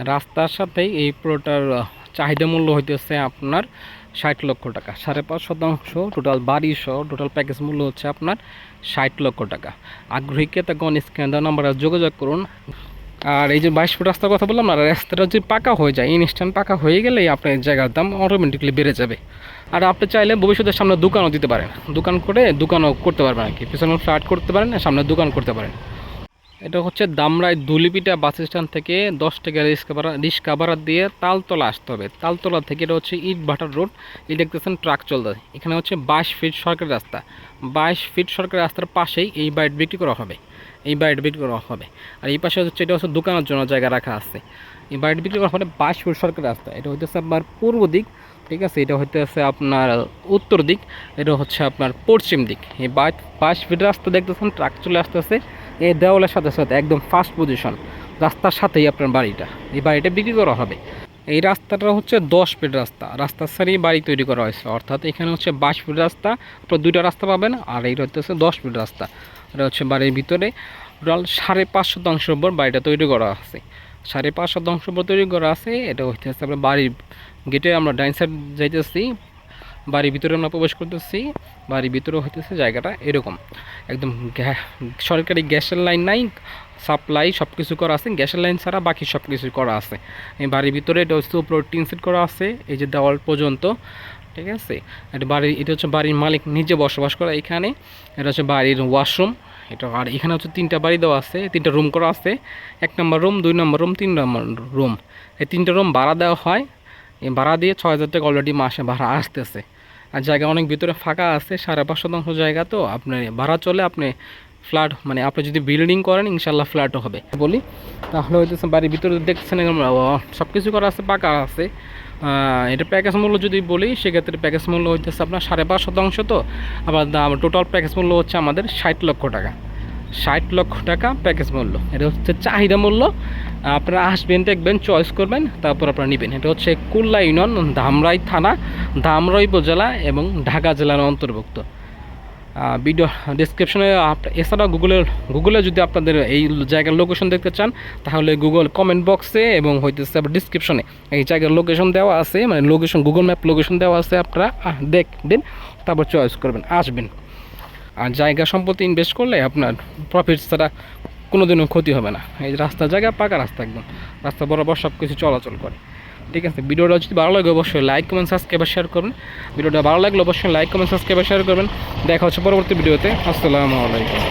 রাস্তার সাথেই এই পুরোটার চাহিদা মূল্য হইতেছে আপনার 60 লক্ষ টাকা। 5.5% টোটাল বাড়ি সহ টোটাল প্যাকেজ মূল্য হচ্ছে আপনার 60 লক্ষ টাকা। আগ্রহী ক্রেতাগণ স্ক্যান দেওয়া নাম্বারে যোগাযোগ করুন। আর এই যে 22 ফুট রাস্তার কথা বললাম না, রাস্তাটা যদি পাকা হয়ে যায়, ইনস্ট্যান্ট পাকা হয়ে গেলেই আপনার জায়গার দাম অটোমেটিকলি বেড়ে যাবে। আর আপনি চাইলে ভবিষ্যতের সামনে দোকানও দিতে পারেন, দোকান করে দোকানও করতে পারবেন আর কি, পিছনে ফ্ল্যাট করতে পারেন, সামনে দোকান করতে পারেন। এটা হচ্ছে দামরাই দুলিপিটা বাস স্ট্যান্ড থেকে 10 টাকা রিক্সা ভাড়া দিয়ে তালতলা আসতে হবে। তালতলা থেকে এটা হচ্ছে ইট ভাটার রোড, এই দেখতেছেন ট্রাক চলতে। এখানে হচ্ছে 22 ফিট সরকারি রাস্তা, 22 ফিট সরকারি রাস্তার পাশেই এই বাড়িটা বিক্রি করা হবে, এই বাড়িটা বিক্রি করা হবে। আর এই পাশে হচ্ছে এটা হচ্ছে দোকানের জন্য জায়গা রাখা আছে। এই বাড়িটা বিক্রি করা হবে 22 ফিট সরকারি রাস্তা। এটা হচ্ছে আপনার পূর্ব দিক, ঠিক আছে, এটা হইতেছে আপনার উত্তর দিক, এটা হচ্ছে আপনার পশ্চিম দিক। এই 22 ফিট রাস্তা দেখতেছেন, ট্রাক চলে আসতেছে এই দেওয়ালের সাথে সাথে একদম ফার্স্ট পজিশন, রাস্তার সাথেই আপনার বাড়িটা, এই বাড়িটা বিক্রি করা হবে। এই রাস্তাটা হচ্ছে 10 ফিট রাস্তা, রাস্তার সারি বাড়ি তৈরি করা হয়েছে, অর্থাৎ এখানে হচ্ছে 22 ফিট রাস্তা, আপনার দুইটা রাস্তা পাবেন। আর এইটা হচ্ছে 10 ফিট রাস্তা, এটা হচ্ছে বাড়ির ভিতরে টোটাল 5.5% উপর বাড়িটা তৈরি করা আছে, 5.5% উপর তৈরি করা আছে। এটা হচ্ছে আপনার বাড়ির গেটে আমরা ডাইন সাইড যাইতেছি, বাড়ির ভিতরে আমরা প্রবেশ করতেছি, বাড়ির ভিতরে হইতেছে জায়গাটা এরকম একদম সরকারি গ্যাসের লাইন নাই, সাপ্লাই সব কিছু করা আছে, গ্যাসের লাইন ছাড়া বাকি সব কিছু করা আছে। এই বাড়ির ভিতরে এটা হচ্ছে উপরে টিন সেট করা আছে এই যে দেওয়াল পর্যন্ত, ঠিক আছে। এটা হচ্ছে বাড়ির মালিক নিজে বসবাস করা এখানে। এটা হচ্ছে বাড়ির ওয়াশরুম এটা। আর এখানে হচ্ছে 3টা বাড়ি দেওয়া আছে, 3টা রুম করা আছে, 1 নম্বর রুম, 2 নম্বর রুম, 3 নম্বর রুম। এই 3টা রুম ভাড়া দেওয়া হয়, এই ভাড়া দিয়ে 6,000 টাকা অলরেডি মাসে ভাড়া আসতেছে। আর জায়গা অনেক ভিতরে ফাঁকা আছে, 5.5% জায়গা, তো আপনি ভাড়া চলে আপনি ফ্ল্যাট, মানে আপনি যদি বিল্ডিং করেন ইনশাল্লাহ ফ্ল্যাটও হবে বলি। তাহলে হইতেছে বাড়ির ভিতরে দেখছেন সব কিছু করা আছে, পাকা আছে। এটা প্যাকেজ মূল্য যদি বলি সেক্ষেত্রে প্যাকেজ মূল্য হইতেছে আপনার 5.5%, তো আবার দাম টোটাল প্যাকেজ মূল্য হচ্ছে আমাদের 60 লক্ষ টাকা। 60 লক্ষ টাকা প্যাকেজ মূল্য, এটা হচ্ছে চাহিদা মূল্য। আপনারা আসবেন, দেখবেন, চয়েস করবেন, তারপর আপনারা নেবেন। এটা হচ্ছে কুল্লা ইউনিয়ন, ধামরাই থানা, ধামরাই উপজেলা এবং ঢাকা জেলার অন্তর্ভুক্ত। ভিডিও ডিসক্রিপশনে এছাড়াও গুগলে যদি আপনাদের এই জায়গার লোকেশন দেখতে চান তাহলে গুগল কমেন্ট বক্সে এবং হইতেছে আবার ডিসক্রিপশনে এই জায়গার লোকেশন দেওয়া আছে, মানে লোকেশন গুগল ম্যাপ লোকেশন দেওয়া আছে, আপনারা দেখবেন, তারপর চয়েস করবেন, আসবেন। আর জায়গা সম্পত্তি ইনভেস্ট করলে আপনার প্রফিট ছাড়া কোনো দিনও ক্ষতি হবে না। এই রাস্তা জায়গা পাকা রাস্তা, একদম রাস্তা বরাবর সব কিছু চলাচল করে, ঠিক আছে। ভিডিওটা যদি ভালো লাগে অবশ্যই লাইক কমেন্ট সাবস্ক্রাইব শেয়ার করবেন। ভিডিওটা ভালো লাগলে অবশ্যই লাইক কমেন্ট সাবস্ক্রাইব শেয়ার করবেন। দেখা হচ্ছে পরবর্তী ভিডিওতে। আসসালামু আলাইকুম।